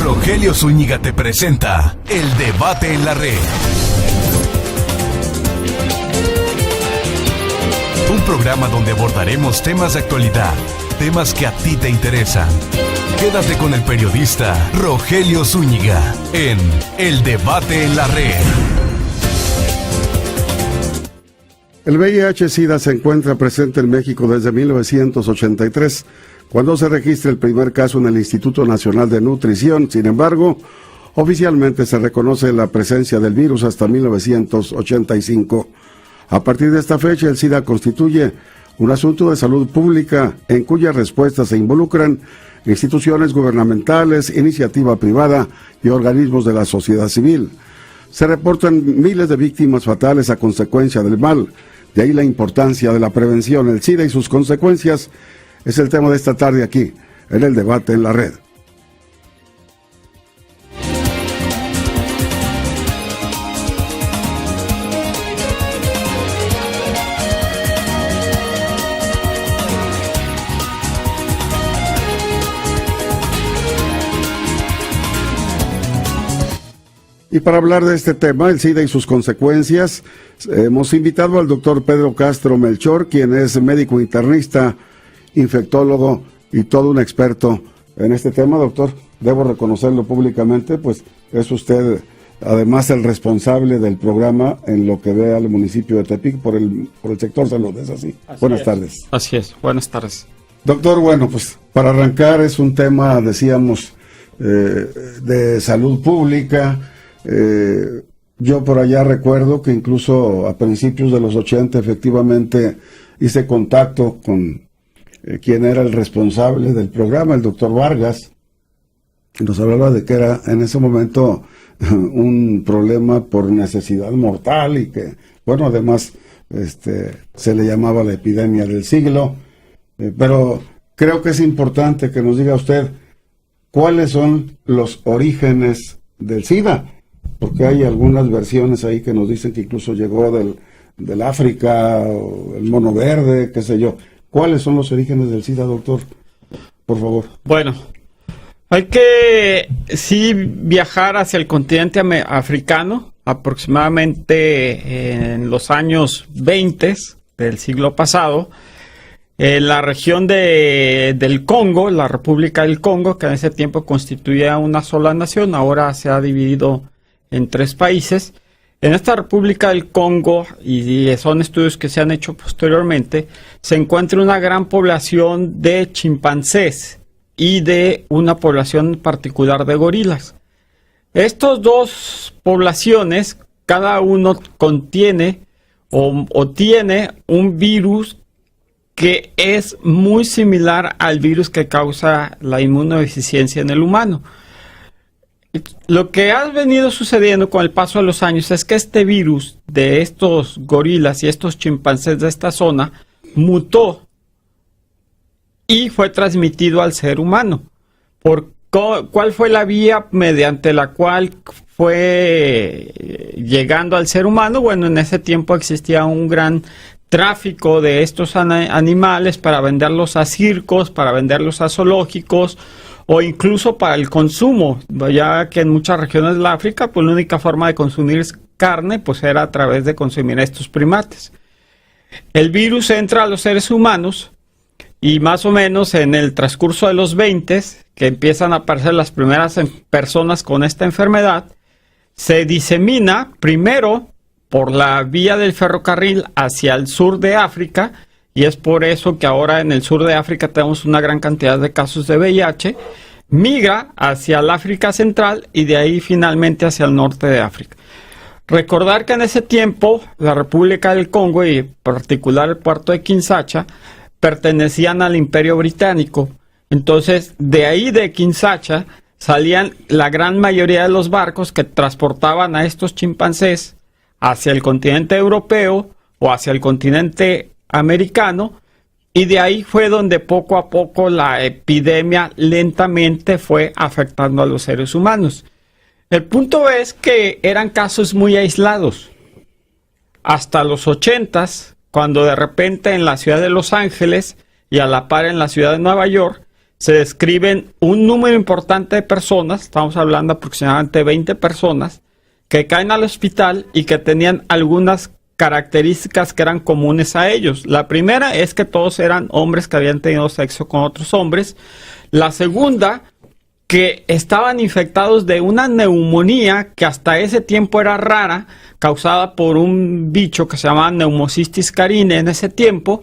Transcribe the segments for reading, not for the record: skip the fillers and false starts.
Rogelio Zúñiga te presenta El Debate en la Red. Un programa donde abordaremos temas de actualidad, temas que a ti te interesan. Quédate con el periodista Rogelio Zúñiga en El Debate en la Red. El VIH-Sida se encuentra presente en México desde 1983, cuando se registra el primer caso en el Instituto Nacional de Nutrición. Sin embargo, oficialmente se reconoce la presencia del virus hasta 1985. A partir de esta fecha, el SIDA constituye un asunto de salud pública en cuya respuesta se involucran instituciones gubernamentales, iniciativa privada y organismos de la sociedad civil. Se reportan miles de víctimas fatales a consecuencia del mal. De ahí la importancia de la prevención. El SIDA y sus consecuencias es el tema de esta tarde aquí, en El Debate en la Red. Y para hablar de este tema, el SIDA y sus consecuencias, hemos invitado al doctor Pedro Castro Melchor, quien es médico internista, infectólogo y todo un experto en este tema. Doctor, debo reconocerlo públicamente, pues es usted además el responsable del programa en lo que ve al municipio de Tepic por el sector salud, ¿es así? Buenas tardes. Así es, buenas tardes. Doctor, bueno, pues para arrancar es un tema, decíamos, de salud pública. Yo por allá recuerdo que incluso a principios de los 80 efectivamente hice contacto con quien era el responsable del programa, el doctor Vargas, y nos hablaba de que era en ese momento un problema por necesidad mortal y que, bueno, además se le llamaba la epidemia del siglo, pero creo que es importante que nos diga usted cuáles son los orígenes del SIDA, porque hay algunas versiones ahí que nos dicen que incluso llegó del África, o el mono verde, qué sé yo. ¿Cuáles son los orígenes del SIDA, doctor? Por favor. Bueno, hay que sí viajar hacia el continente africano, aproximadamente en los años 20 del siglo pasado, en la región del Congo, la República del Congo, que en ese tiempo constituía una sola nación, ahora se ha dividido en 3 países. En esta República del Congo, y son estudios que se han hecho posteriormente, se encuentra una gran población de chimpancés y de una población particular de gorilas. Estas 2 poblaciones, cada uno contiene o tiene un virus que es muy similar al virus que causa la inmunodeficiencia en el humano. Lo que ha venido sucediendo con el paso de los años es que este virus de estos gorilas y estos chimpancés de esta zona mutó y fue transmitido al ser humano. ¿Cuál fue la vía mediante la cual fue llegando al ser humano? Bueno, en ese tiempo existía un gran tráfico de estos animales para venderlos a circos, para venderlos a zoológicos, o incluso para el consumo, ya que en muchas regiones del África, pues la única forma de consumir carne, pues era a través de consumir estos primates. El virus entra a los seres humanos y más o menos en el transcurso de los 20, que empiezan a aparecer las primeras personas con esta enfermedad, se disemina primero por la vía del ferrocarril hacia el sur de África, y es por eso que ahora en el sur de África tenemos una gran cantidad de casos de VIH, migra hacia el África Central y de ahí finalmente hacia el norte de África. Recordar que en ese tiempo la República del Congo y en particular el puerto de Kinshasa pertenecían al Imperio Británico. Entonces de ahí de Kinshasa salían la gran mayoría de los barcos que transportaban a estos chimpancés hacia el continente europeo o hacia el continente americano, y de ahí fue donde poco a poco la epidemia lentamente fue afectando a los seres humanos. El punto es que eran casos muy aislados. Hasta los 80s, cuando de repente en la ciudad de Los Ángeles y a la par en la ciudad de Nueva York se describen un número importante de personas, estamos hablando aproximadamente de 20 personas, que caen al hospital y que tenían algunas características que eran comunes a ellos. La primera es que todos eran hombres que habían tenido sexo con otros hombres. La segunda, que estaban infectados de una neumonía que hasta ese tiempo era rara, causada por un bicho que se llamaba Pneumocystis carinii en ese tiempo,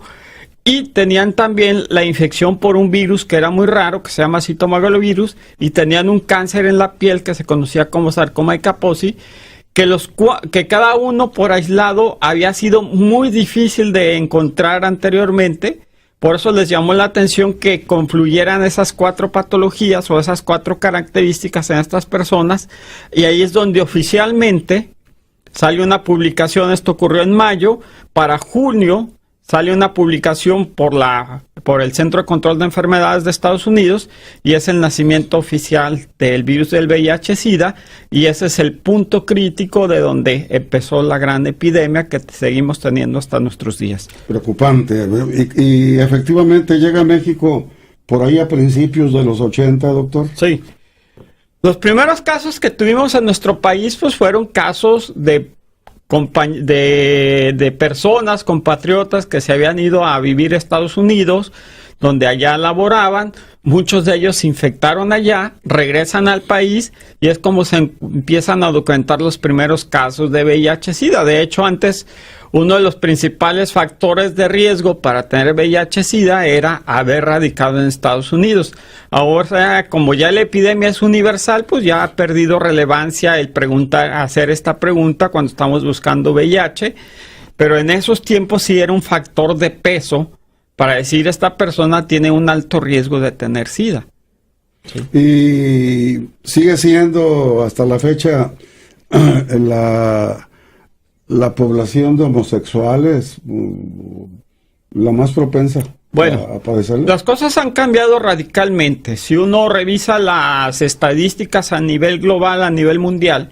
y tenían también la infección por un virus que era muy raro, que se llama citomegalovirus, y tenían un cáncer en la piel que se conocía como sarcoma de Kaposi, que cada uno por aislado había sido muy difícil de encontrar anteriormente. Por eso les llamó la atención que confluyeran esas 4 patologías o esas 4 características en estas personas, y ahí es donde oficialmente sale una publicación. Esto ocurrió en mayo. Para junio sale una publicación por el Centro de Control de Enfermedades de Estados Unidos, y es el nacimiento oficial del virus del VIH-Sida, y ese es el punto crítico de donde empezó la gran epidemia que seguimos teniendo hasta nuestros días. Preocupante. Y efectivamente llega a México por ahí a principios de los 80, doctor. Sí. Los primeros casos que tuvimos en nuestro país pues fueron casos de personas, compatriotas que se habían ido a vivir a Estados Unidos, donde allá laboraban. Muchos de ellos se infectaron allá, regresan al país, y es como se empiezan a documentar los primeros casos de VIH-Sida. De hecho, antes uno de los principales factores de riesgo para tener VIH-Sida era haber radicado en Estados Unidos. Ahora, como ya la epidemia es universal, pues ya ha perdido relevancia el hacer esta pregunta cuando estamos buscando VIH, pero en esos tiempos sí era un factor de peso para decir esta persona tiene un alto riesgo de tener SIDA. Sí. Y sigue siendo hasta la fecha la población de homosexuales la más propensa a padecerlo. Las cosas han cambiado radicalmente. Si uno revisa las estadísticas a nivel global, a nivel mundial,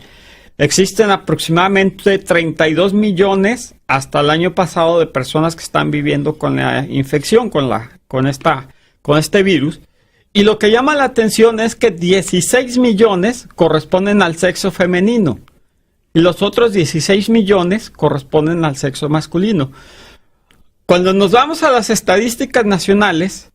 existen aproximadamente 32 millones hasta el año pasado de personas que están viviendo con la infección, con este virus. Y lo que llama la atención es que 16 millones corresponden al sexo femenino y los otros 16 millones corresponden al sexo masculino. Cuando nos vamos a las estadísticas nacionales,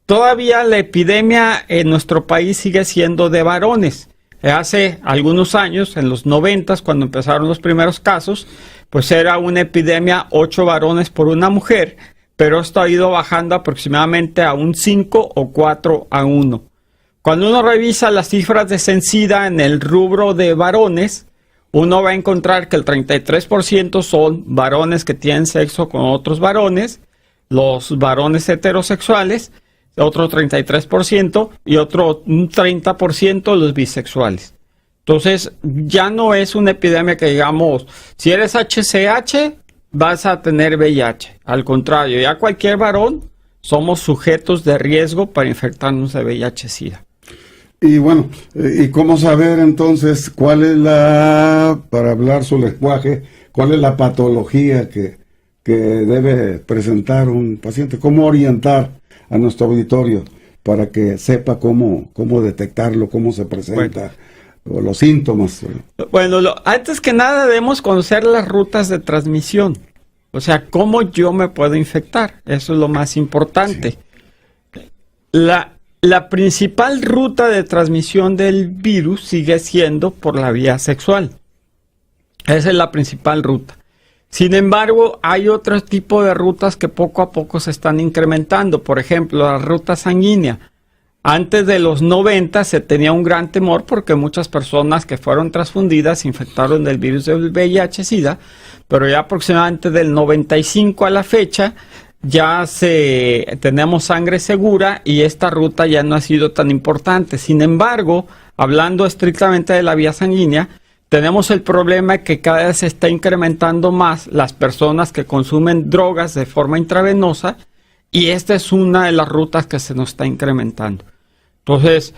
todavía la epidemia en nuestro país sigue siendo de varones. Hace algunos años, en los 90, cuando empezaron los primeros casos, pues era una epidemia 8 varones por una mujer, pero esto ha ido bajando aproximadamente a un 5 o 4 a 1. Cuando uno revisa las cifras de SENSIDA en el rubro de varones, uno va a encontrar que el 33% son varones que tienen sexo con otros varones, los varones heterosexuales, otro 33% y otro un 30% los bisexuales. Entonces ya no es una epidemia que digamos, si eres HCH vas a tener VIH. Al contrario, ya cualquier varón somos sujetos de riesgo para infectarnos de VIH-Sida. Y bueno, ¿y cómo saber entonces cuál es para hablar su lenguaje, cuál es la patología que debe presentar un paciente? ¿Cómo orientar a nuestro auditorio para que sepa cómo detectarlo, cómo se presenta, o los síntomas? Bueno, antes que nada debemos conocer las rutas de transmisión. O sea, cómo yo me puedo infectar. Eso es lo más importante. Sí. La principal ruta de transmisión del virus sigue siendo por la vía sexual. Esa es la principal ruta. Sin embargo, hay otro tipo de rutas que poco a poco se están incrementando. Por ejemplo, la ruta sanguínea. Antes de los 90 se tenía un gran temor porque muchas personas que fueron transfundidas se infectaron del virus del VIH-Sida, pero ya aproximadamente del 95 a la fecha ya tenemos sangre segura y esta ruta ya no ha sido tan importante. Sin embargo, hablando estrictamente de la vía sanguínea, tenemos el problema que cada vez se está incrementando más las personas que consumen drogas de forma intravenosa, y esta es una de las rutas que se nos está incrementando. Entonces,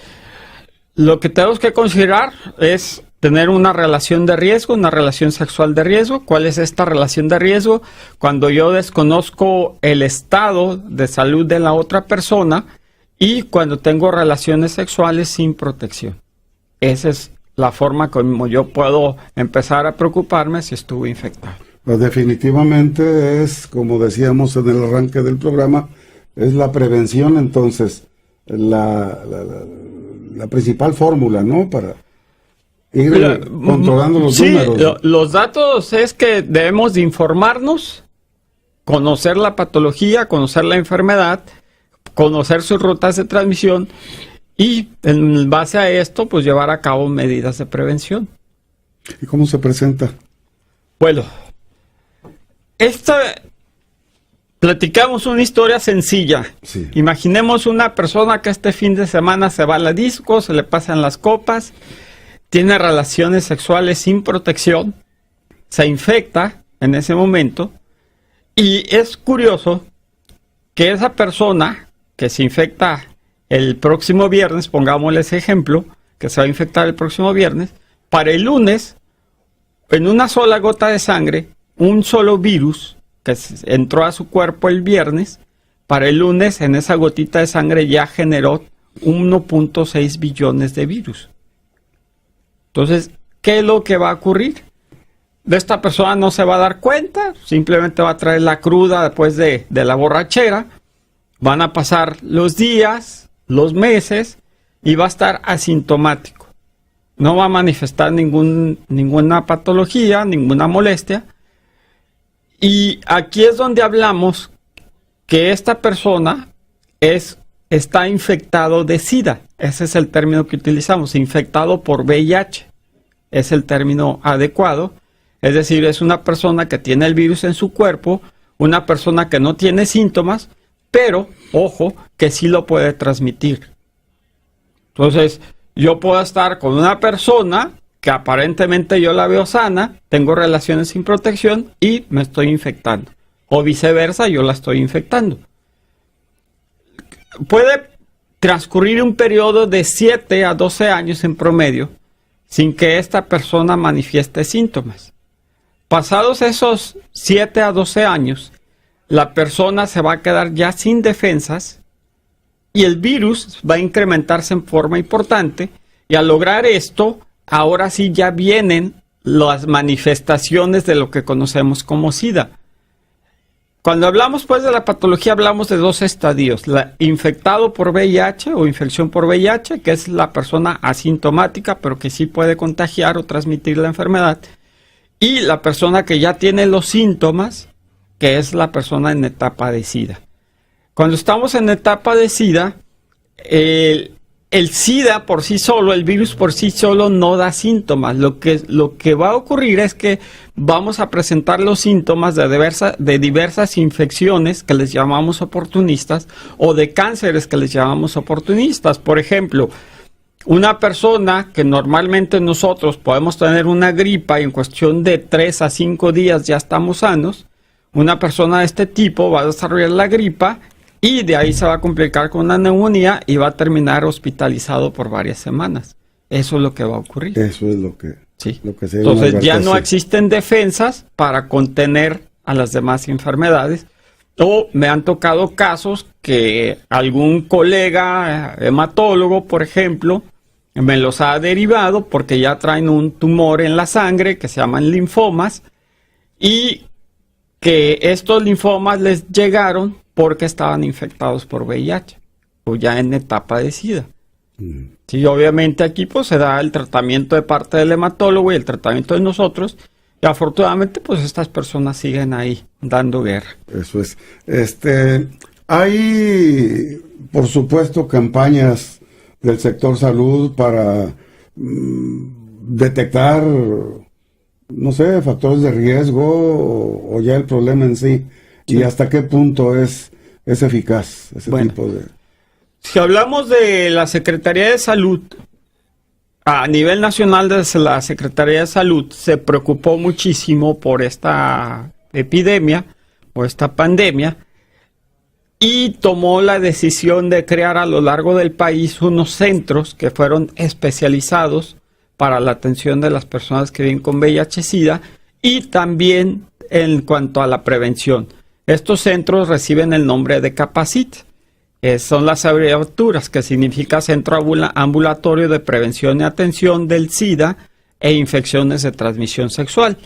lo que tenemos que considerar es tener una relación de riesgo, una relación sexual de riesgo. ¿Cuál es esta relación de riesgo? Cuando yo desconozco el estado de salud de la otra persona y cuando tengo relaciones sexuales sin protección. Esa es la forma como yo puedo empezar a preocuparme si estuve infectado. Pues definitivamente es, como decíamos en el arranque del programa, es la prevención, entonces, la principal fórmula, ¿no? Para ir controlando los números. Los datos es que debemos de informarnos, conocer la patología, conocer la enfermedad, conocer sus rutas de transmisión y en base a esto, pues llevar a cabo medidas de prevención. ¿Y cómo se presenta? Bueno, platicamos una historia sencilla. Sí. Imaginemos una persona que este fin de semana se va a la disco, se le pasan las copas, tiene relaciones sexuales sin protección, se infecta en ese momento, y es curioso que esa persona que se infecta el próximo viernes, pongámosle ese ejemplo, que se va a infectar el próximo viernes, para el lunes, en una sola gota de sangre, un solo virus que entró a su cuerpo el viernes, para el lunes en esa gotita de sangre ya generó 1.6 billones de virus. Entonces, ¿qué es lo que va a ocurrir? De esta persona no se va a dar cuenta, simplemente va a traer la cruda después de la borrachera, van a pasar los días, los meses, y va a estar asintomático. No va a manifestar ninguna patología, ninguna molestia. Y aquí es donde hablamos que esta persona está infectado de SIDA. Ese es el término que utilizamos, infectado por VIH. Es el término adecuado. Es decir, es una persona que tiene el virus en su cuerpo, una persona que no tiene síntomas, pero, ojo, que sí lo puede transmitir. Entonces, yo puedo estar con una persona que aparentemente yo la veo sana, tengo relaciones sin protección y me estoy infectando. O viceversa, yo la estoy infectando. Puede transcurrir un periodo de 7 a 12 años en promedio sin que esta persona manifieste síntomas. Pasados esos 7 a 12 años, la persona se va a quedar ya sin defensas y el virus va a incrementarse en forma importante, y al lograr esto, ahora sí ya vienen las manifestaciones de lo que conocemos como SIDA. Cuando hablamos pues de la patología, hablamos de dos estadios: infectado por VIH o infección por VIH, que es la persona asintomática pero que sí puede contagiar o transmitir la enfermedad, y la persona que ya tiene los síntomas, que es la persona en etapa de SIDA. Cuando estamos en etapa de SIDA, el SIDA por sí solo, el virus por sí solo no da síntomas. Lo que va a ocurrir es que vamos a presentar los síntomas de diversas infecciones que les llamamos oportunistas, o de cánceres que les llamamos oportunistas. Por ejemplo, una persona que normalmente nosotros podemos tener una gripa y en cuestión de 3 a 5 días ya estamos sanos, una persona de este tipo va a desarrollar la gripa y de ahí se va a complicar con una neumonía y va a terminar hospitalizado por varias semanas. Eso es lo que va a ocurrir. Eso es lo que se Entonces ya no existen defensas para contener a las demás enfermedades. O me han tocado casos que algún colega hematólogo, por ejemplo, me los ha derivado porque ya traen un tumor en la sangre que se llaman linfomas, y que estos linfomas les llegaron porque estaban infectados por VIH o ya en etapa de SIDA. Sí, obviamente aquí pues se da el tratamiento de parte del hematólogo y el tratamiento de nosotros, y afortunadamente pues estas personas siguen ahí dando guerra. Eso es. Hay, por supuesto, campañas del sector salud para detectar, no sé, factores de riesgo o ya el problema en sí. Sí. ¿Y hasta qué punto es eficaz ese tipo de...? Si hablamos de la Secretaría de Salud, a nivel nacional desde la Secretaría de Salud se preocupó muchísimo por esta epidemia o esta pandemia y tomó la decisión de crear a lo largo del país unos centros que fueron especializados para la atención de las personas que viven con VIH-Sida y también en cuanto a la prevención. Estos centros reciben el nombre de Capacit. son las abreviaturas, que significa Centro Ambulatorio de Prevención y Atención del SIDA e Infecciones de Transmisión Sexual.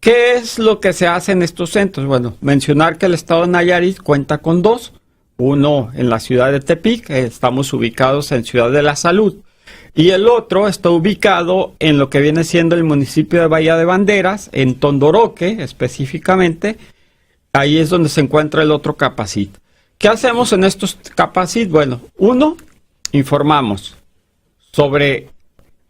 ¿Qué es lo que se hace en estos centros? Bueno, mencionar que el estado de Nayarit cuenta con 2, uno en la ciudad de Tepic, estamos ubicados en Ciudad de la Salud, y el otro está ubicado en lo que viene siendo el municipio de Bahía de Banderas, en Tondoroque específicamente. Ahí es donde se encuentra el otro Capacit. ¿Qué hacemos en estos Capacit? Bueno, uno, informamos sobre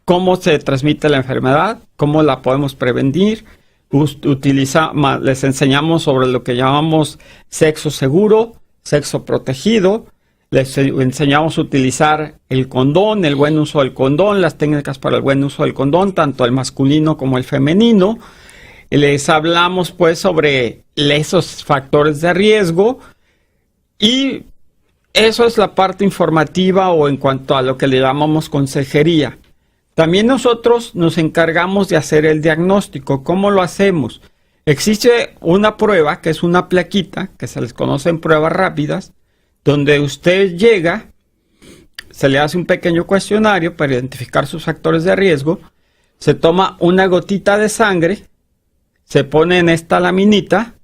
cómo se transmite la enfermedad, cómo la podemos prevenir, les enseñamos sobre lo que llamamos sexo seguro, sexo protegido, les enseñamos a utilizar el condón, el buen uso del condón, las técnicas para el buen uso del condón, tanto el masculino como el femenino. Les hablamos pues sobre esos factores de riesgo, y eso es la parte informativa o en cuanto a lo que le llamamos consejería. También nosotros nos encargamos de hacer el diagnóstico. ¿Cómo lo hacemos? Existe una prueba que es una plaquita, que se les conoce en pruebas rápidas, donde usted llega, se le hace un pequeño cuestionario para identificar sus factores de riesgo, se toma una gotita de sangre, se pone en esta laminita,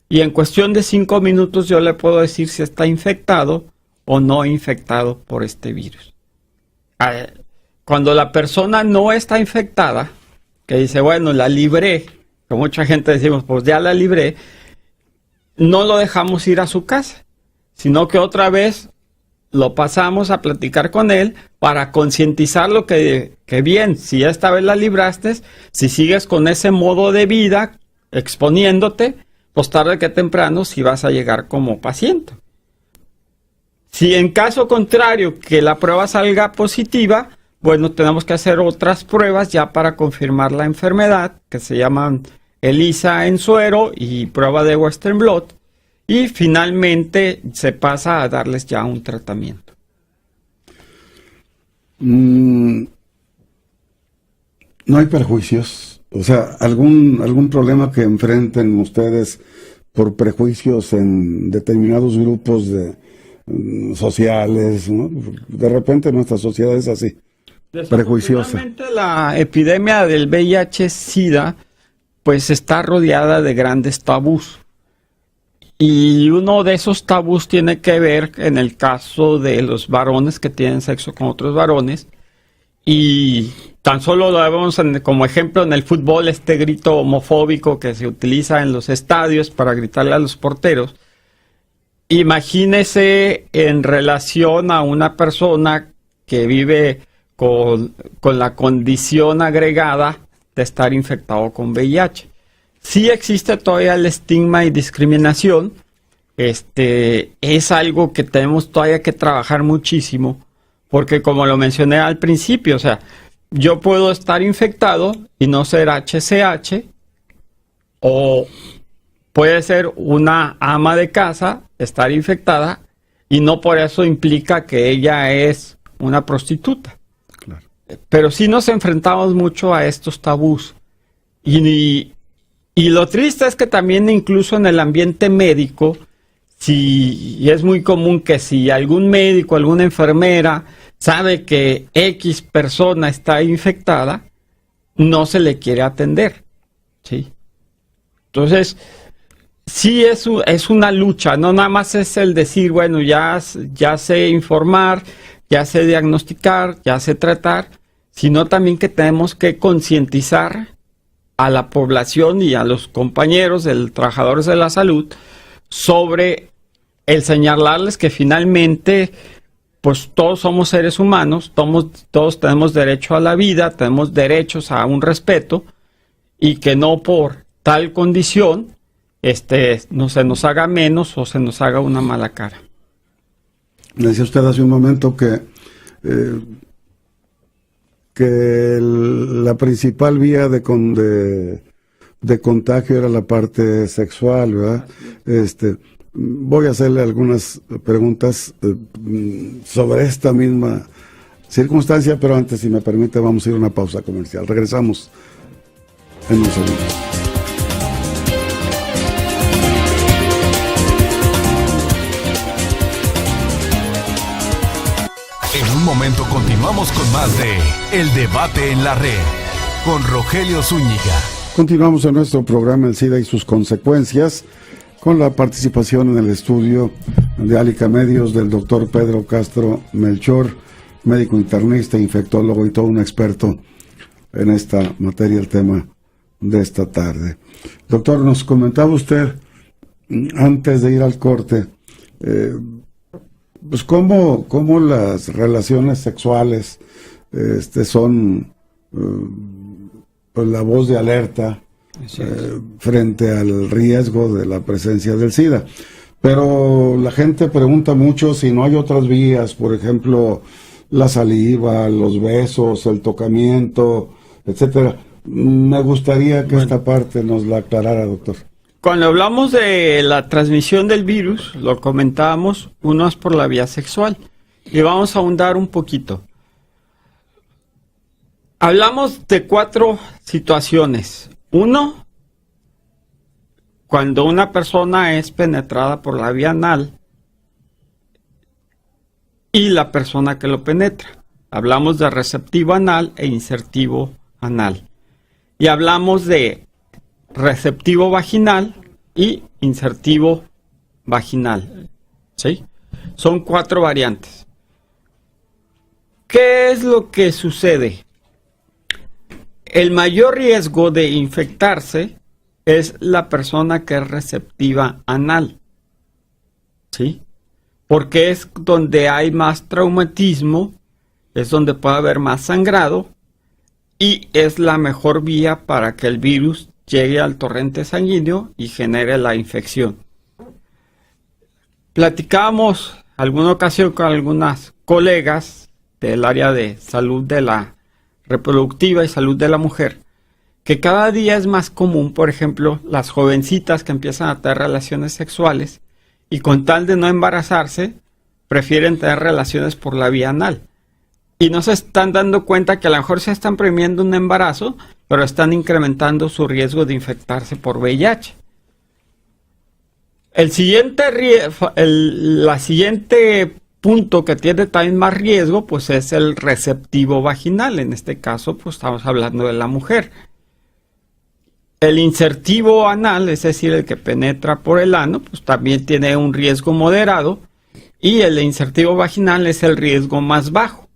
y en cuestión de 5 minutos yo le puedo decir si está infectado o no infectado por este virus. Cuando la persona no está infectada, que dice, bueno, la libré, que mucha gente decimos, pues ya la libré, no lo dejamos ir a su casa, sino que otra vez lo pasamos a platicar con él para concientizarlo que bien, si esta vez la libraste, si sigues con ese modo de vida, exponiéndote, pues tarde que temprano si vas a llegar como paciente. Si en caso contrario que la prueba salga positiva, bueno, tenemos que hacer otras pruebas ya para confirmar la enfermedad, que se llaman ELISA en suero y prueba de Western Blot, y finalmente se pasa a darles ya un tratamiento. No hay perjuicios. O sea, algún problema que enfrenten ustedes por prejuicios en determinados grupos sociales, ¿no? De repente nuestra sociedad es así, prejuiciosa. La epidemia del VIH-Sida pues está rodeada de grandes tabús. Y uno de esos tabús tiene que ver en el caso de los varones que tienen sexo con otros varones. Y tan solo lo vemos como ejemplo en el fútbol, este grito homofóbico que se utiliza en los estadios para gritarle a los porteros. Imagínese en relación a una persona que vive con la condición agregada de estar infectado con VIH. Sí existe todavía el estigma y discriminación. Es algo que tenemos todavía que trabajar muchísimo. Porque como lo mencioné al principio, o sea, yo puedo estar infectado y no ser HCH, o puede ser una ama de casa, estar infectada, y no por eso implica que ella es una prostituta. Claro. Pero sí nos enfrentamos mucho a estos tabús. Y lo triste es que también incluso en el ambiente médico, y es muy común que si algún médico, alguna enfermera sabe que X persona está infectada, no se le quiere atender, ¿sí? Entonces, sí es una lucha, no nada más es el decir, bueno, ya sé informar, ya sé diagnosticar, ya sé tratar, sino también que tenemos que concientizar a la población y a los compañeros, trabajadores de la salud, sobre el señalarles que finalmente pues todos somos seres humanos, todos tenemos derecho a la vida, tenemos derechos a un respeto, y que no por tal condición no se nos haga menos o se nos haga una mala cara. Me decía usted hace un momento que la principal vía de contagio era la parte sexual, ¿verdad? Voy a hacerle algunas preguntas sobre esta misma circunstancia, pero antes, si me permite, vamos a ir a una pausa comercial. Regresamos en un segundo. momento continuamos con más de El Debate en la Red con Rogelio Zúñiga. Continuamos en nuestro programa El SIDA y sus consecuencias, con la participación en el estudio de Alica Medios del doctor Pedro Castro Melchor, médico internista, infectólogo y todo un experto en esta materia, el tema de esta tarde. Doctor, nos comentaba usted, antes de ir al corte, pues cómo las relaciones sexuales son pues la voz de alerta frente al riesgo de la presencia del SIDA. Pero la gente pregunta mucho si no hay otras vías, por ejemplo, la saliva, los besos, el tocamiento, etcétera. Me gustaría que esta parte nos la aclarara, doctor. Cuando hablamos de la transmisión del virus, lo comentábamos, uno es por la vía sexual. Y vamos a ahondar un poquito. Hablamos de 4 situaciones. 1, cuando una persona es penetrada por la vía anal y la persona que lo penetra. Hablamos de receptivo anal e insertivo anal. Y hablamos de receptivo vaginal y insertivo vaginal. ¿Sí? Son 4 variantes. ¿Qué es lo que sucede? El mayor riesgo de infectarse es la persona que es receptiva anal. ¿Sí? Porque es donde hay más traumatismo, es donde puede haber más sangrado y es la mejor vía para que el virus llegue al torrente sanguíneo y genere la infección. Platicábamos alguna ocasión con algunas colegas del área de salud de la reproductiva y salud de la mujer, que cada día es más común, por ejemplo, las jovencitas que empiezan a tener relaciones sexuales y con tal de no embarazarse, prefieren tener relaciones por la vía anal. Y no se están dando cuenta que a lo mejor se están previniendo un embarazo, pero están incrementando su riesgo de infectarse por VIH. La siguiente punto que tiene también más riesgo, pues es el receptivo vaginal. En este caso, pues estamos hablando de la mujer. El insertivo anal, es decir, el que penetra por el ano, pues también tiene un riesgo moderado. Y el insertivo vaginal es el riesgo más bajo.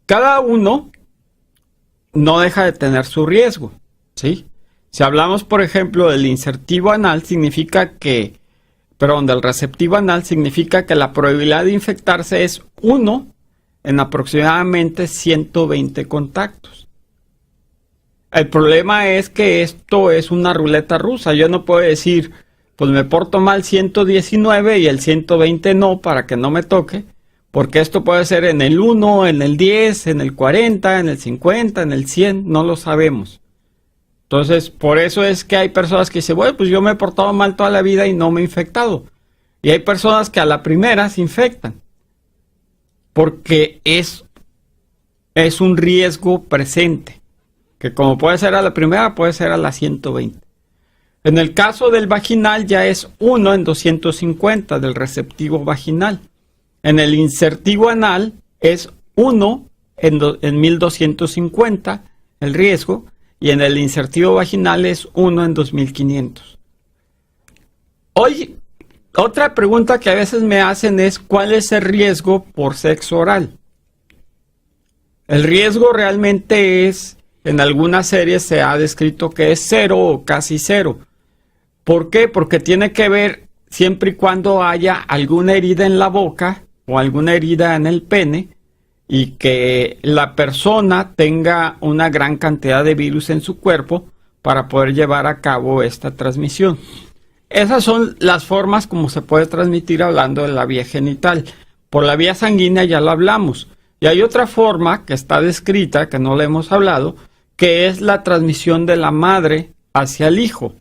Cada uno no deja de tener su riesgo, ¿sí? Si hablamos, por ejemplo, del insertivo anal, del receptivo anal, significa que la probabilidad de infectarse es 1 en aproximadamente 120 contactos. El problema es que esto es una ruleta rusa. Yo no puedo decir, pues me porto mal 119 y el 120 no, para que no me toque. Porque esto puede ser en el 1, en el 10, en el 40, en el 50, en el 100, no lo sabemos. Entonces, por eso es que hay personas que dicen, bueno, pues yo me he portado mal toda la vida y no me he infectado. Y hay personas que a la primera se infectan. Porque es un riesgo presente. Que como puede ser a la primera, puede ser a la 120. En el caso del vaginal ya es 1 en 250 del receptivo vaginal. En el insertivo anal es 1 en 1250 el riesgo y en el insertivo vaginal es 1 en 2500. Hoy, otra pregunta que a veces me hacen es ¿cuál es el riesgo por sexo oral? El riesgo realmente es, en algunas series se ha descrito que es 0 o casi 0. ¿Por qué? Porque tiene que ver siempre y cuando haya alguna herida en la boca o alguna herida en el pene y que la persona tenga una gran cantidad de virus en su cuerpo para poder llevar a cabo esta transmisión. Esas son las formas como se puede transmitir hablando de la vía genital. Por la vía sanguínea ya lo hablamos. Y hay otra forma que está descrita, que no le hemos hablado, que es la transmisión de la madre hacia el hijo.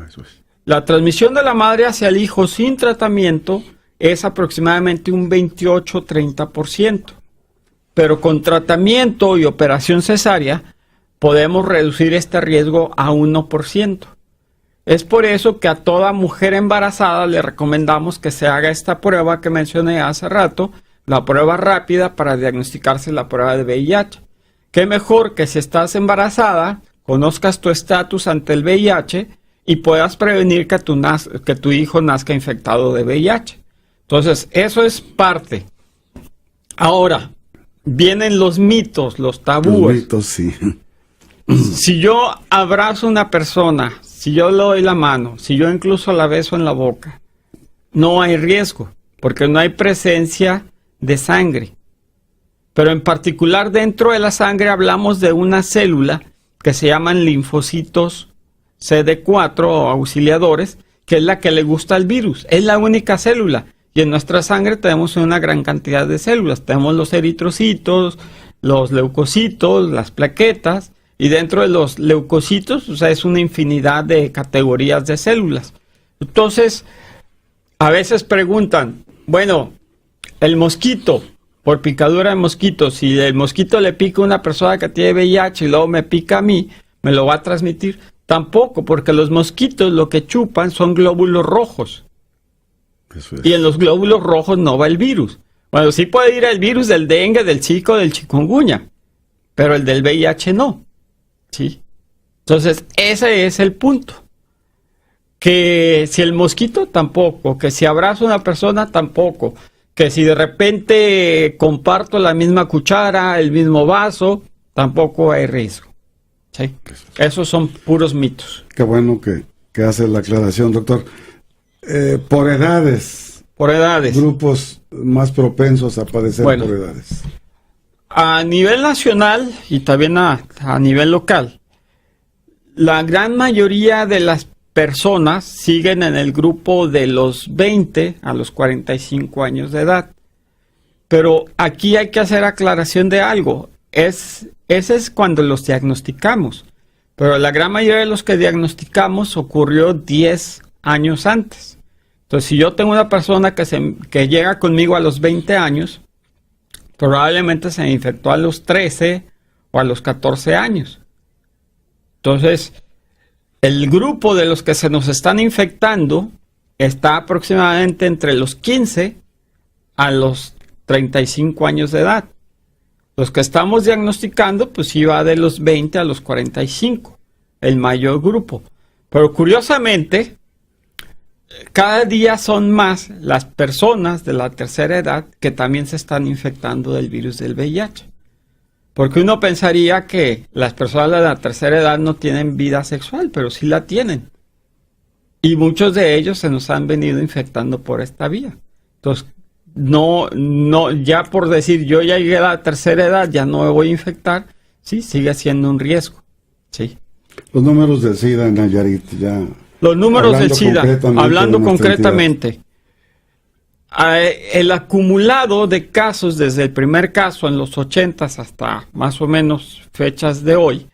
Eso es. La transmisión de la madre hacia el hijo sin tratamiento es aproximadamente un 28-30%. Pero con tratamiento y operación cesárea podemos reducir este riesgo a 1%. Es por eso que a toda mujer embarazada le recomendamos que se haga esta prueba que mencioné hace rato, la prueba rápida para diagnosticarse la prueba de VIH. Qué mejor que si estás embarazada, conozcas tu estatus ante el VIH y puedas prevenir que tu hijo nazca infectado de VIH. Entonces, eso es parte. Ahora, vienen los mitos, los tabúes. Los mitos, sí. Si yo abrazo a una persona, si yo le doy la mano, si yo incluso la beso en la boca, no hay riesgo, porque no hay presencia de sangre. Pero en particular dentro de la sangre hablamos de una célula que se llaman linfocitos CD4 o auxiliadores, que es la que le gusta al virus. Es la única célula. Y en nuestra sangre tenemos una gran cantidad de células. Tenemos los eritrocitos, los leucocitos, las plaquetas. Y dentro de los leucocitos, o sea, es una infinidad de categorías de células. Entonces, a veces preguntan, bueno, el mosquito, por picadura de mosquito, si el mosquito le pica a una persona que tiene VIH y luego me pica a mí, ¿me lo va a transmitir? Tampoco, porque los mosquitos lo que chupan son glóbulos rojos. Eso es. Y en los glóbulos rojos no va el virus. Bueno, sí puede ir el virus del dengue, del zika, del chikungunya, pero el del VIH no. ¿Sí? Entonces, ese es el punto. Que si el mosquito tampoco, que si abrazo a una persona tampoco, que si de repente comparto la misma cuchara, el mismo vaso, tampoco hay riesgo. ¿Sí? Esos son puros mitos. Qué bueno que hace la aclaración, doctor. Por edades. Por edades. Grupos más propensos a padecer por edades. A nivel nacional y también a nivel local, la gran mayoría de las personas siguen en el grupo de los 20 a los 45 años de edad. Pero aquí hay que hacer aclaración de algo. Ese es cuando los diagnosticamos. Pero la gran mayoría de los que diagnosticamos ocurrió 10 años antes. Entonces, si yo tengo una persona que llega conmigo a los 20 años, probablemente se infectó a los 13 o a los 14 años. Entonces, el grupo de los que se nos están infectando está aproximadamente entre los 15 a los 35 años de edad. Los que estamos diagnosticando, pues sí va de los 20 a los 45, el mayor grupo. Pero curiosamente, cada día son más las personas de la tercera edad que también se están infectando del virus del VIH. Porque uno pensaría que las personas de la tercera edad no tienen vida sexual, pero sí la tienen. Y muchos de ellos se nos han venido infectando por esta vía. Entonces, no, ya por decir yo ya llegué a la tercera edad, ya no me voy a infectar, sí, sigue siendo un riesgo. Sí. Los números del SIDA en Nayarit ya... Los números del SIDA, hablando concretamente, el acumulado de casos desde el primer caso en los 80s hasta más o menos fechas de hoy,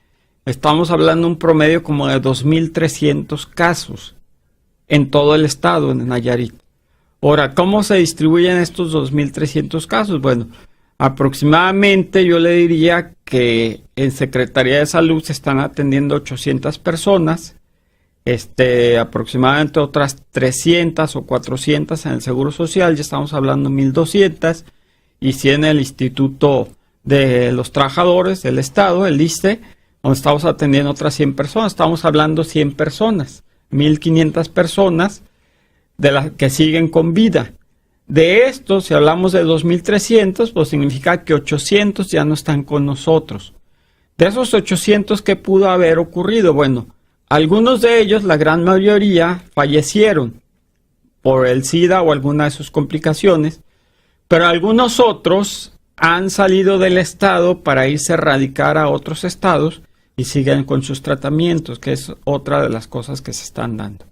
estamos hablando un promedio como de 2.300 casos en todo el estado, en Nayarit. Ahora, ¿cómo se distribuyen estos 2.300 casos? Bueno, aproximadamente yo le diría que en Secretaría de Salud se están atendiendo 800 personas, aproximadamente otras 300 o 400 en el Seguro Social, ya estamos hablando 1.200, y 100 en el Instituto de los Trabajadores del Estado, el ISSSTE, donde estamos atendiendo otras 100 personas, estamos hablando 100 personas, 1.500 personas de las que siguen con vida. De esto, si hablamos de 2.300, pues significa que 800 ya no están con nosotros. De esos 800, ¿qué pudo haber ocurrido? Bueno, algunos de ellos, la gran mayoría, fallecieron por el SIDA o alguna de sus complicaciones, pero algunos otros han salido del estado para irse a radicar a otros estados y siguen con sus tratamientos, que es otra de las cosas que se están dando.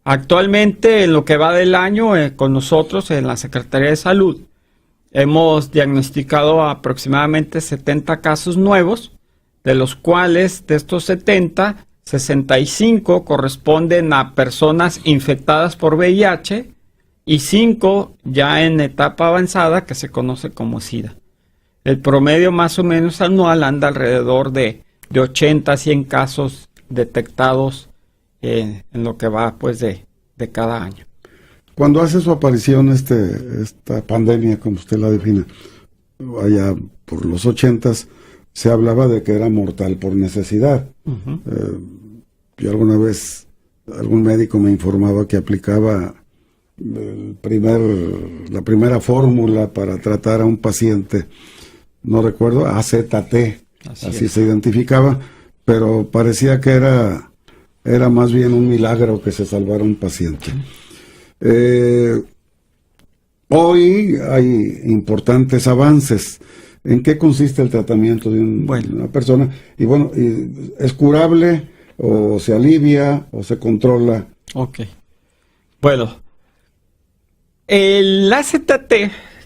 Actualmente, en lo que va del año, con nosotros en la Secretaría de Salud, hemos diagnosticado aproximadamente 70 casos nuevos, de los cuales, de estos 70, 65 corresponden a personas infectadas por VIH y 5 ya en etapa avanzada que se conoce como SIDA. El promedio más o menos anual anda alrededor de 80 a 100 casos detectados en lo que va pues de cada año. cuando hace su aparición esta pandemia, como usted la define, allá por los 80s, se hablaba de que era mortal por necesidad. Yo alguna vez, algún médico me informaba que aplicaba la primera fórmula para tratar a un paciente, no recuerdo, AZT, así se identificaba, pero parecía que era más bien un milagro que se salvara un paciente. Hoy hay importantes avances. ¿En qué consiste el tratamiento de una persona? Y bueno, ¿es curable o se alivia o se controla? Ok. Bueno, el AZT,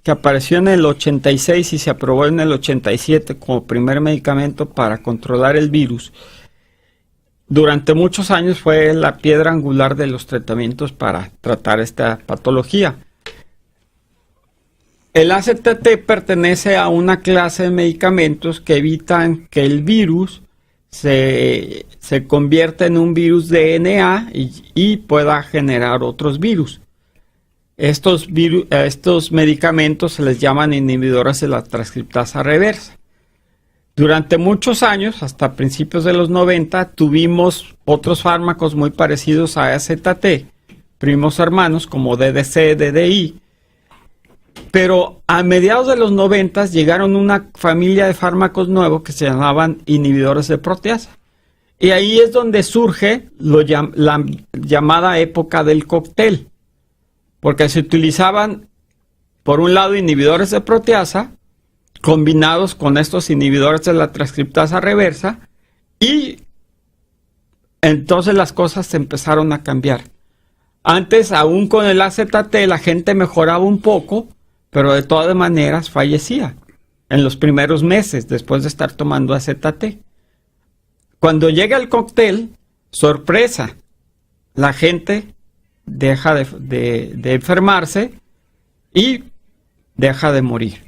que apareció en el 86 y se aprobó en el 87 como primer medicamento para controlar el virus, durante muchos años fue la piedra angular de los tratamientos para tratar esta patología. El AZT pertenece a una clase de medicamentos que evitan que el virus se convierta en un virus DNA y pueda generar otros virus. Estos medicamentos se les llaman inhibidores de la transcriptasa reversa. Durante muchos años, hasta principios de los 90, tuvimos otros fármacos muy parecidos a AZT, primos hermanos como DDC, DDI. Pero a mediados de los 90 llegaron una familia de fármacos nuevos que se llamaban inhibidores de proteasa. Y ahí es donde surge la llamada época del cóctel. Porque se utilizaban, por un lado, inhibidores de proteasa, combinados con estos inhibidores de la transcriptasa reversa, y entonces las cosas se empezaron a cambiar. Antes, aún con el AZT, la gente mejoraba un poco, pero de todas maneras fallecía en los primeros meses después de estar tomando AZT. Cuando llega el cóctel, sorpresa, la gente deja de enfermarse y deja de morir.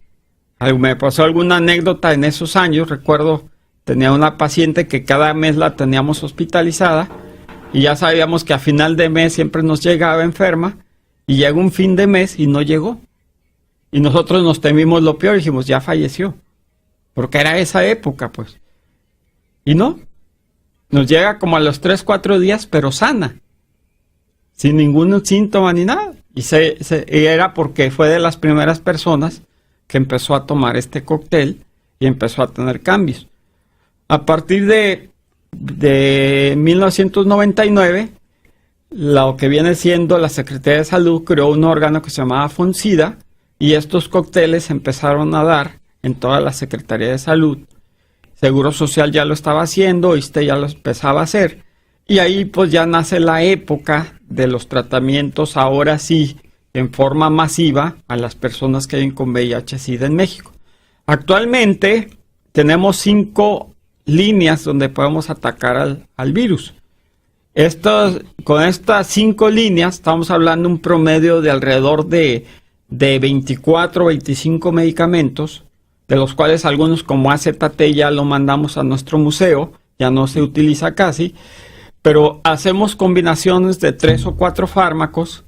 Me pasó alguna anécdota en esos años. Recuerdo, tenía una paciente que cada mes la teníamos hospitalizada y ya sabíamos que a final de mes siempre nos llegaba enferma, y llegó un fin de mes y no llegó. Y nosotros nos temimos lo peor y dijimos, ya falleció. Porque era esa época, pues. Y no. Nos llega como a los 3-4 días, pero sana. Sin ningún síntoma ni nada. Y era porque fue de las primeras personas que empezó a tomar este cóctel y empezó a tener cambios. A partir de 1999, lo que viene siendo la Secretaría de Salud creó un órgano que se llamaba FONSIDA, y estos cócteles empezaron a dar en toda la Secretaría de Salud. Seguro Social ya lo estaba haciendo, ISSSTE ya lo empezaba a hacer, y ahí pues ya nace la época de los tratamientos, ahora sí, en forma masiva, a las personas que viven con VIH-Sida en México. Actualmente tenemos 5 líneas donde podemos atacar al virus. Con estas 5 líneas estamos hablando un promedio de alrededor de 24 o 25 medicamentos, de los cuales algunos como AZT ya lo mandamos a nuestro museo, ya no se utiliza casi, pero hacemos combinaciones de 3 o 4 fármacos.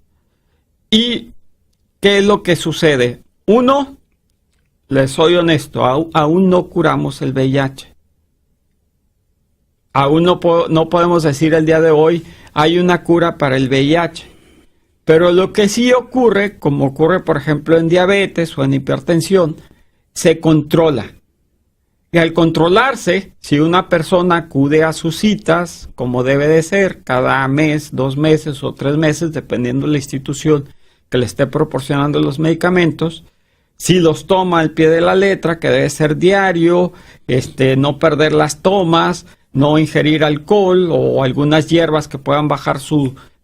¿Y qué es lo que sucede? Uno, les soy honesto, aún no curamos el VIH. Aún no podemos decir el día de hoy, hay una cura para el VIH. Pero lo que sí ocurre, como ocurre por ejemplo en diabetes o en hipertensión, se controla. Y al controlarse, si una persona acude a sus citas, como debe de ser, cada mes, 2 meses o 3 meses, dependiendo de la institución que le esté proporcionando los medicamentos, si los toma al pie de la letra, que debe ser diario, no perder las tomas, no ingerir alcohol o algunas hierbas que puedan bajar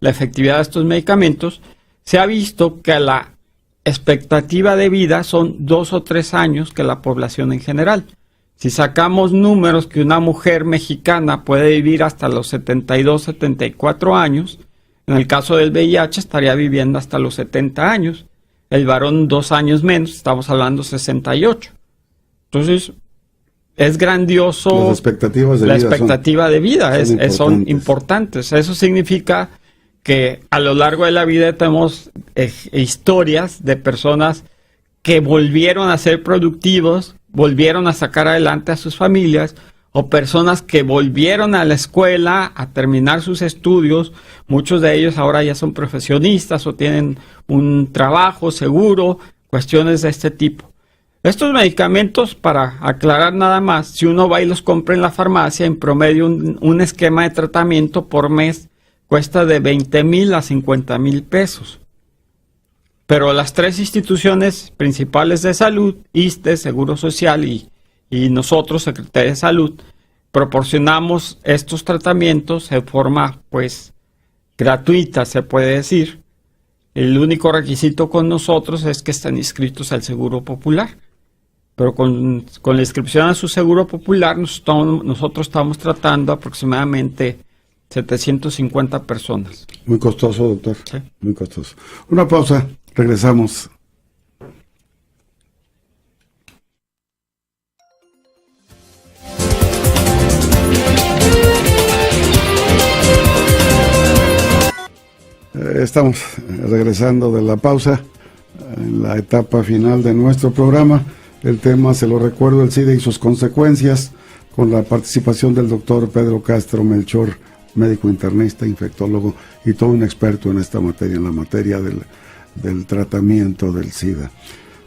la efectividad de estos medicamentos, se ha visto que la expectativa de vida son 2 o 3 años que la población en general. Si sacamos números que una mujer mexicana puede vivir hasta los 72, 74 años, en el caso del VIH estaría viviendo hasta los 70 años. El varón 2 años menos, estamos hablando 68. Entonces, es grandioso. Las expectativas de la vida expectativa de vida son importantes. Eso significa que a lo largo de la vida tenemos historias de personas que volvieron a ser productivos, volvieron a sacar adelante a sus familias, o personas que volvieron a la escuela a terminar sus estudios. Muchos de ellos ahora ya son profesionistas o tienen un trabajo seguro, cuestiones de este tipo. Estos medicamentos, para aclarar nada más, si uno va y los compra en la farmacia, en promedio un esquema de tratamiento por mes cuesta de 20,000 a 50,000 pesos. Pero las tres instituciones principales de salud, ISSSTE, Seguro Social y nosotros, Secretaría de Salud, proporcionamos estos tratamientos de forma, pues, gratuita, se puede decir. El único requisito con nosotros es que estén inscritos al Seguro Popular. Pero con la inscripción a su Seguro Popular, nosotros estamos tratando aproximadamente 750 personas. Muy costoso, doctor. Sí. Muy costoso. Una pausa, regresamos. Estamos regresando de la pausa, en la etapa final de nuestro programa. El tema, se lo recuerdo, el SIDA y sus consecuencias, con la participación del doctor Pedro Castro Melchor, médico internista, infectólogo y todo un experto en esta materia, en la materia del tratamiento del SIDA.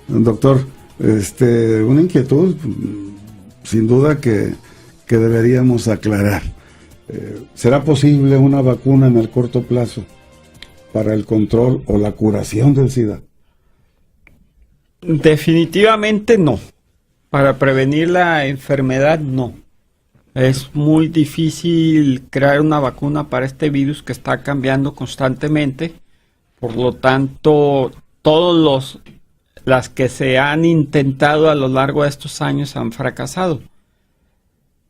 Doctor, una inquietud, sin duda que deberíamos aclarar. ¿Será posible una vacuna en el corto plazo para el control o la curación del SIDA? Definitivamente no. Para prevenir la enfermedad, no. Es muy difícil crear una vacuna para este virus que está cambiando constantemente. Por lo tanto, las que se han intentado a lo largo de estos años han fracasado.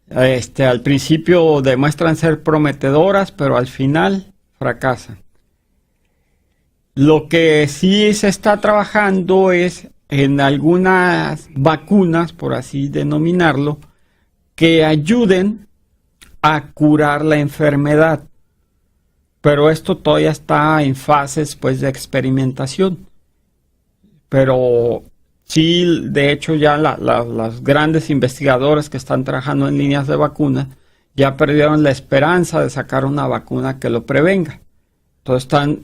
Al principio demuestran ser prometedoras, pero al final fracasan. Lo que sí se está trabajando es en algunas vacunas, por así denominarlo, que ayuden a curar la enfermedad. Pero esto todavía está en fases, pues, de experimentación. Pero sí, de hecho, ya las grandes investigadoras que están trabajando en líneas de vacuna ya perdieron la esperanza de sacar una vacuna que lo prevenga. Entonces están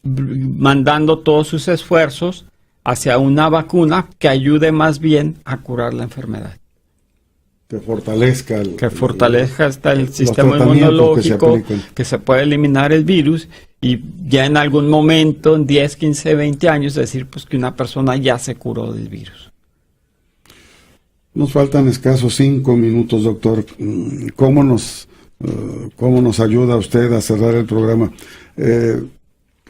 mandando todos sus esfuerzos hacia una vacuna que ayude más bien a curar la enfermedad. Que fortalezca el sistema inmunológico, que se puede eliminar el virus y ya en algún momento, en 10, 15, 20 años, decir pues que una persona ya se curó del virus. Nos faltan escasos 5 minutos, doctor. ¿Cómo nos ayuda usted a cerrar el programa?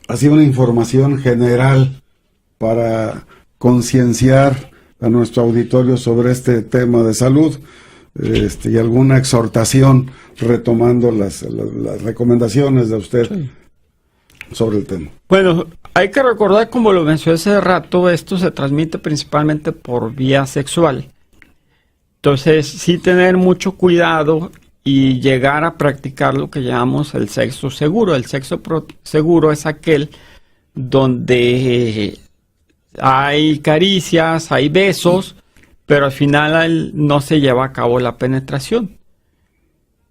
Así una información general para concienciar a nuestro auditorio sobre este tema de salud, y alguna exhortación retomando las recomendaciones de usted sobre el tema. Bueno, hay que recordar, como lo mencioné hace rato, esto se transmite principalmente por vía sexual. Entonces, sí tener mucho cuidado y llegar a practicar lo que llamamos el sexo seguro. El sexo seguro es aquel donde hay caricias, hay besos, pero al final no se lleva a cabo la penetración.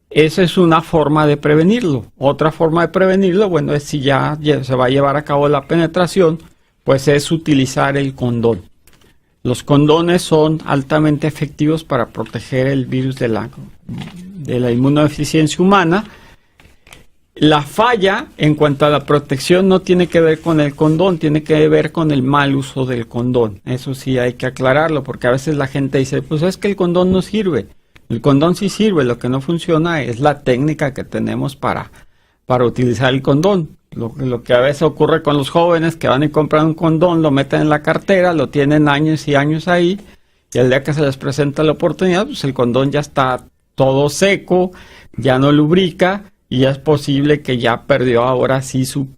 Esa es una forma de prevenirlo. Otra forma de prevenirlo, bueno, es si ya se va a llevar a cabo la penetración, pues es utilizar el condón. Los condones son altamente efectivos para proteger el virus de la inmunodeficiencia humana. La falla en cuanto a la protección no tiene que ver con el condón, tiene que ver con el mal uso del condón. Eso sí hay que aclararlo, porque a veces la gente dice, pues es que el condón no sirve. El condón sí sirve, lo que no funciona es la técnica que tenemos para utilizar el condón. Lo que a veces ocurre con los jóvenes que van y compran un condón, lo meten en la cartera, lo tienen años y años ahí, y el día que se les presenta la oportunidad, pues el condón ya está todo seco, ya no lubrica, y es posible que ya perdió ahora sí su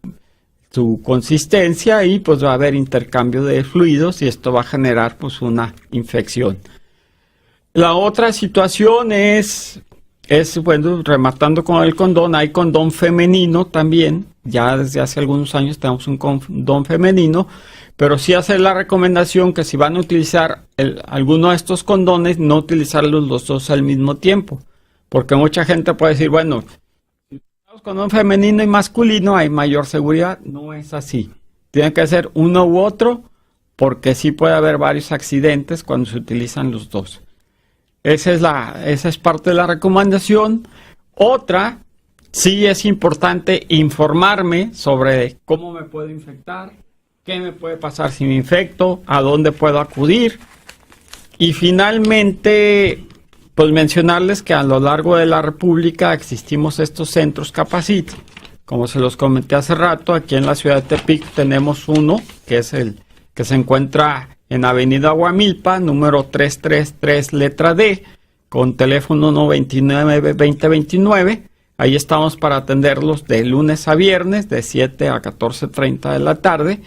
consistencia y pues va a haber intercambio de fluidos y esto va a generar pues una infección. La otra situación es es, bueno, rematando con el condón, hay condón femenino también, ya desde hace algunos años tenemos un condón femenino, pero sí hacer la recomendación que si van a utilizar alguno de estos condones, no utilizarlos los dos al mismo tiempo, porque mucha gente puede decir, bueno, si utilizamos condón femenino y masculino hay mayor seguridad. No es así, tiene que ser uno u otro, porque sí puede haber varios accidentes cuando se utilizan los dos. Esa es parte de la recomendación. Otra, sí es importante informarme sobre cómo me puedo infectar, qué me puede pasar si me infecto, a dónde puedo acudir. Y finalmente, pues mencionarles que a lo largo de la República existimos estos centros Capacit. Como se los comenté hace rato, aquí en la ciudad de Tepic tenemos uno, que es el que se encuentra en Avenida Huamilpa, número 333, letra D, con teléfono 129-2029. Ahí estamos para atenderlos de lunes a viernes, de 7 a 14:30 de la tarde.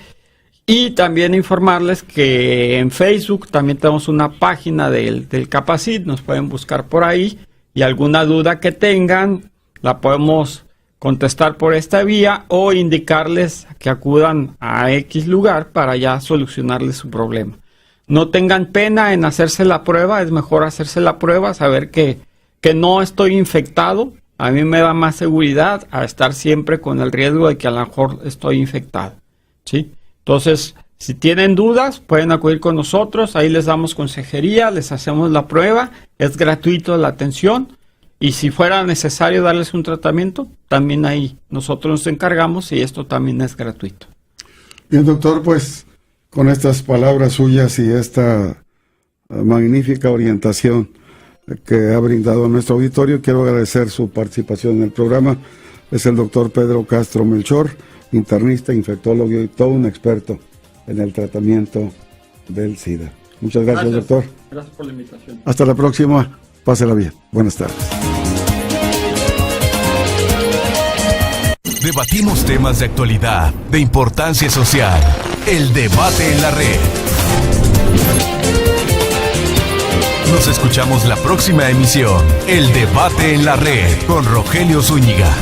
Y también informarles que en Facebook también tenemos una página del Capacit, nos pueden buscar por ahí, y alguna duda que tengan, la podemos contestar por esta vía o indicarles que acudan a X lugar para ya solucionarles su problema. No tengan pena en hacerse la prueba, es mejor hacerse la prueba, saber que no estoy infectado. A mí me da más seguridad a estar siempre con el riesgo de que a lo mejor estoy infectado, ¿sí? Entonces, si tienen dudas, pueden acudir con nosotros, ahí les damos consejería, les hacemos la prueba, es gratuito la atención. Y si fuera necesario darles un tratamiento, también ahí nosotros nos encargamos y esto también es gratuito. Bien, doctor, pues con estas palabras suyas y esta magnífica orientación que ha brindado a nuestro auditorio, quiero agradecer su participación en el programa. Es el doctor Pedro Castro Melchor, internista, infectólogo y todo un experto en el tratamiento del SIDA. Muchas gracias, doctor. Gracias por la invitación. Hasta la próxima. Pásela bien. Buenas tardes. Debatimos temas de actualidad, de importancia social. El debate en la red. Nos escuchamos la próxima emisión. El debate en la red con Rogelio Zúñiga.